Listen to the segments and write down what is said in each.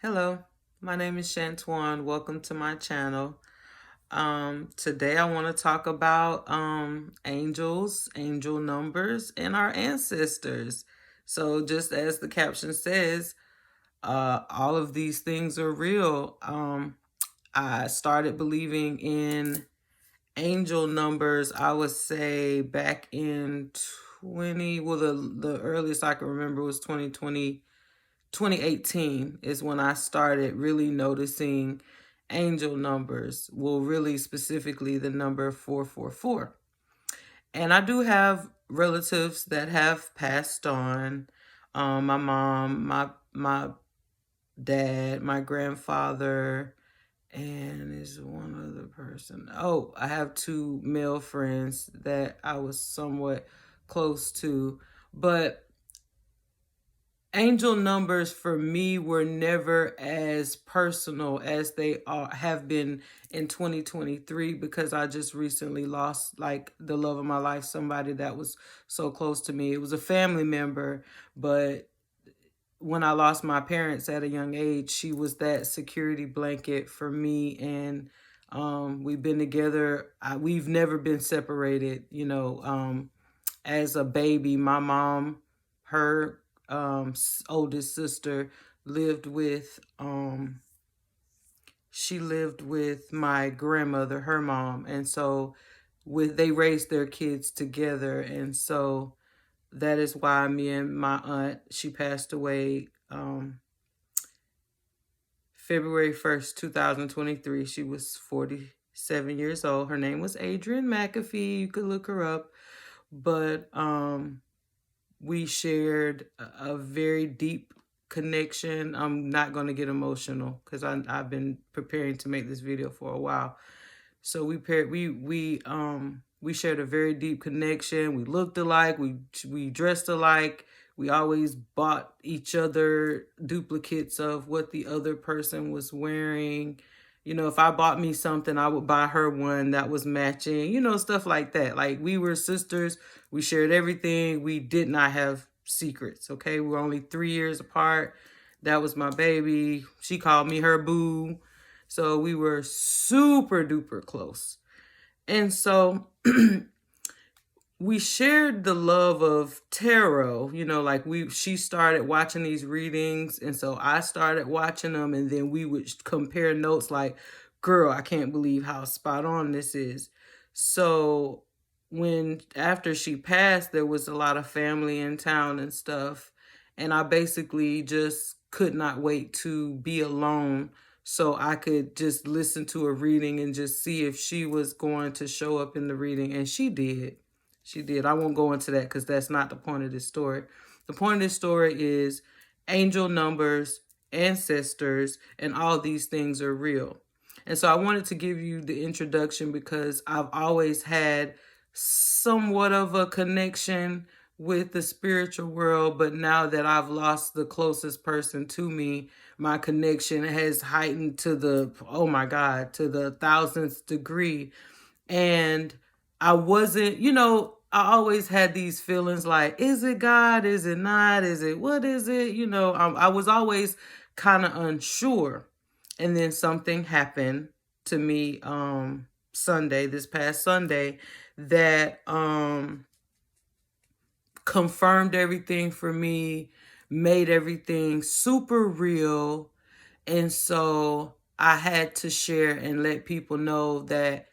Hello, my name is Shantuan. Welcome to my channel. Today I want to talk about angels, angel numbers, and our ancestors. So just as the caption says, all of these things are real. I started believing in angel numbers, I would say back in 20, well, the earliest I can remember was 2018 is when I started really noticing angel numbers. Well, really specifically the number 444. And I do have relatives that have passed on. My mom, my dad, my grandfather, and is one other person. Oh, I have two male friends that I was somewhat close to, but angel numbers for me were never as personal as they have been in 2023 because I just recently lost like the love of my life, somebody that was so close to me. It was a family member, but when I lost my parents at a young age, she was that security blanket for me. And we've been together. We've never been separated, as a baby. My mom, her oldest sister lived with she lived with my grandmother, her mom, and so they raised their kids together. And so that is why me and my aunt, she passed away February 1st, 2023. She was 47 years old. Her name was Adrienne McAfee. You could look her up. But we shared a very deep connection. I'm not going to get emotional because I've been preparing to make this video for a while. So we shared a very deep connection. We looked alike. We dressed alike. We always bought each other duplicates of what the other person was wearing. If I bought me something, I would buy her one that was matching, stuff like that. Like, we were sisters. We shared everything. We did not have secrets, okay? We were only 3 years apart. That was my baby. She called me her boo. So we were super duper close. And so we shared the love of tarot, like she started watching these readings, and so I started watching them, and then we would compare notes like, girl, I can't believe how spot on this is. So after she passed, there was a lot of family in town and stuff, and I basically just could not wait to be alone so I could just listen to a reading and just see if she was going to show up in the reading, and she did. She did. I won't go into that because that's not the point of this story. The point of this story is angel numbers, ancestors, and all these things are real. And so I wanted to give you the introduction because I've always had somewhat of a connection with the spiritual world, but now that I've lost the closest person to me, my connection has heightened to oh my God, to the thousandth degree. And I wasn't, I always had these feelings like, is it God? Is it not? What is it? I was always kind of unsure. And then something happened to me this past Sunday, that confirmed everything for me, made everything super real. And so I had to share and let people know that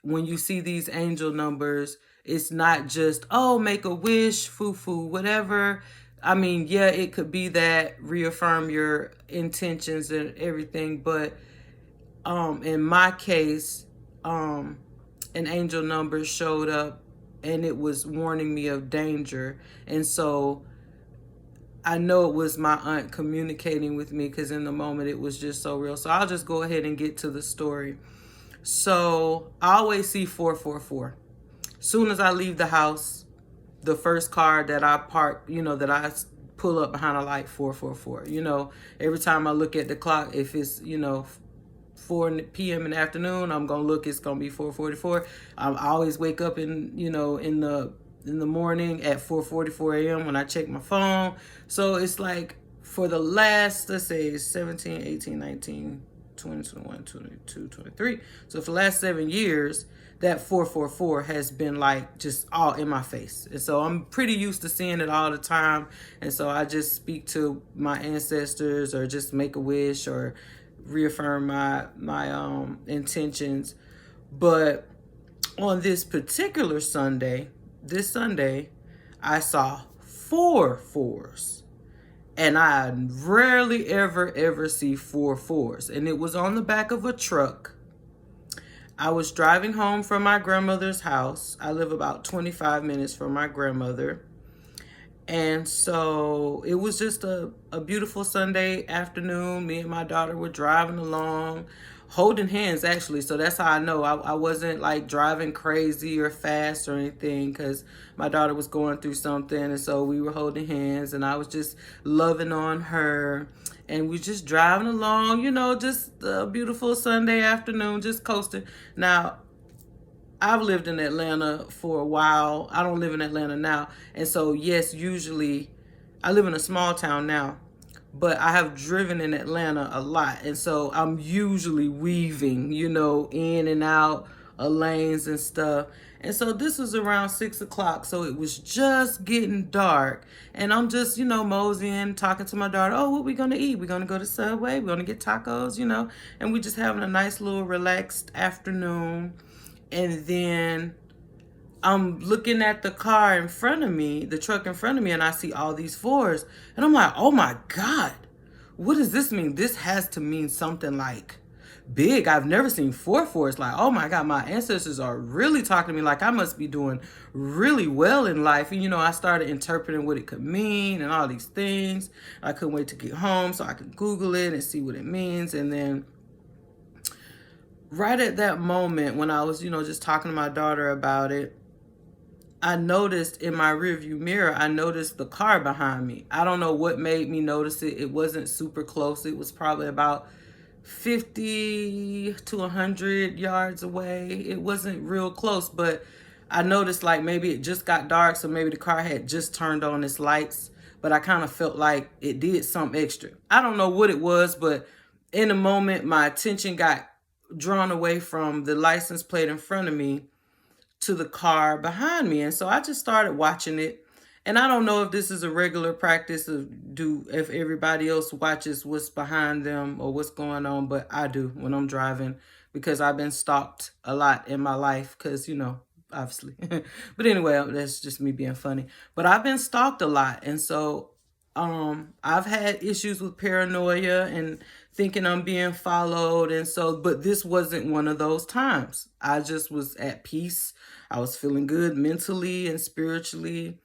when you see these angel numbers, it's not just, oh, make a wish, foo-foo, whatever. I mean, yeah, it could be that, reaffirm your intentions and everything. But in my case, an angel number showed up and it was warning me of danger. And so I know it was my aunt communicating with me because in the moment it was just so real. So I'll just go ahead and get to the story. So I always see 444. Soon as I leave the house, the first car that I park, that I pull up behind a light, 444. Every time I look at the clock, if it's, 4 p.m. in the afternoon, I'm going to look, it's going to be 444. I always wake up in the morning at 4:44 a.m. when I check my phone. So it's like for the last, let's say 17, 18, 19, 20, 21, 22, 23. So for the last 7 years, that 444 has been like just all in my face. And so I'm pretty used to seeing it all the time. And so I just speak to my ancestors or just make a wish or reaffirm my intentions. But on this particular Sunday, this Sunday, I saw 4 fours. And I rarely ever see 4 fours. And it was on the back of a truck. I was driving home from my grandmother's house. I live about 25 minutes from my grandmother. And so it was just a beautiful Sunday afternoon. Me and my daughter were driving along, holding hands actually. So that's how I know I wasn't like driving crazy or fast or anything, because my daughter was going through something. And so we were holding hands and I was just loving on her. And we just driving along, you know, just a beautiful Sunday afternoon, just coasting. Now, I've lived in Atlanta for a while. I don't live in Atlanta now. And so, yes, usually I live in a small town now, but I have driven in Atlanta a lot. And so I'm usually weaving, you know, in and out of lanes and stuff. And so this was around 6 o'clock. So it was just getting dark. And I'm just, you know, moseying, talking to my daughter. Oh, what we going to eat? We're going to go to Subway. We're going to get tacos, you know, and we just having a nice little relaxed afternoon. And then I'm looking at the car in front of me, the truck in front of me, and I see all these fours. And I'm like, oh my God, what does this mean? This has to mean something like big. I've never seen 4 fours. Like, oh my God, my ancestors are really talking to me, like I must be doing really well in life. And, you know, I started interpreting what it could mean and all these things. I couldn't wait to get home so I could Google it and see what it means. And then right at that moment when I was, you know, just talking to my daughter about it, I noticed in my rearview mirror, I noticed the car behind me. I don't know what made me notice it. It wasn't super close. It was probably about 50 to 100 yards away. It wasn't real close, but I noticed like maybe it just got dark, so maybe the car had just turned on its lights, but I kind of felt like it did something extra. I don't know what it was, but in a moment, my attention got drawn away from the license plate in front of me to the car behind me. And so I just started watching it. And I don't know if this is a regular practice if everybody else watches what's behind them or what's going on, but I do when I'm driving, because I've been stalked a lot in my life, because, you know, obviously. But anyway, that's just me being funny. But I've been stalked a lot. And so I've had issues with paranoia and thinking I'm being followed. And so, but this wasn't one of those times. I just was at peace. I was feeling good mentally and spiritually.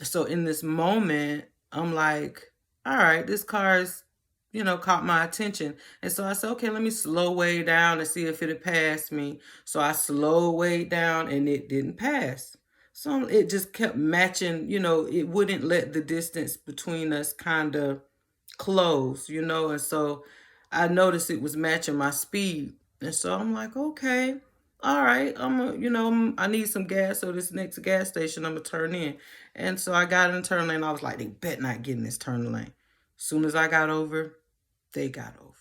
So in this moment, I'm like, all right, this car's, you know, caught my attention. And so I said, okay, let me slow way down and see if it'd pass me. So I slowed way down and it didn't pass. So it just kept matching, you know, it wouldn't let the distance between us kind of close, you know. And so I noticed it was matching my speed. And so I'm like, okay, all right, I need some gas. So this next gas station, I'm going to turn in. And so I got in the turn lane. I was like, they bet not get in this turn lane. As soon as I got over, they got over.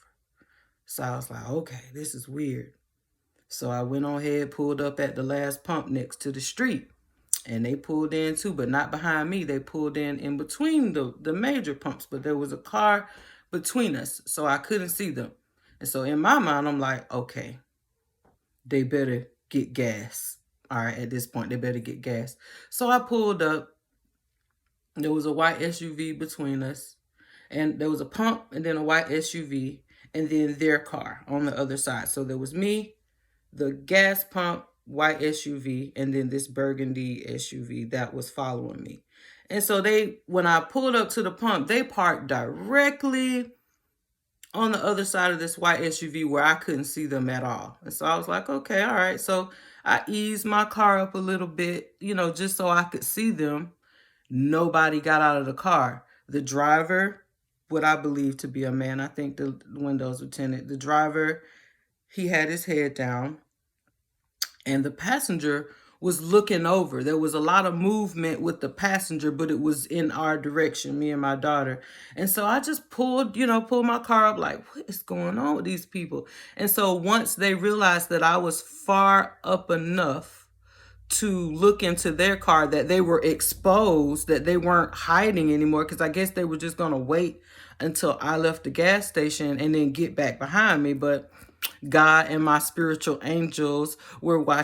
So I was like, okay, this is weird. So I went on ahead, pulled up at the last pump next to the street. And they pulled in too, but not behind me. They pulled in between the major pumps, but there was a car between us, so I couldn't see them. And so in my mind, I'm like, okay, they better get gas. All right, at this point, they better get gas. So I pulled up. There was a white SUV between us, and there was a pump and then a white SUV, and then their car on the other side. So there was me, the gas pump, white SUV, and then this burgundy SUV that was following me. And so when I pulled up to the pump, they parked directly on the other side of this white SUV where I couldn't see them at all. And so I was like, okay, all right. So I eased my car up a little bit, you know, just so I could see them. Nobody got out of the car. The driver, what I believe to be a man, I think the windows were tinted. The driver, he had his head down. And the passenger was looking over. There was a lot of movement with the passenger, but it was in our direction, me and my daughter. And so I just pulled my car up like, what is going on with these people? And so once they realized that I was far up enough to look into their car, that they were exposed, that they weren't hiding anymore, because I guess they were just going to wait until I left the gas station and then get back behind me. But God and my spiritual angels were watching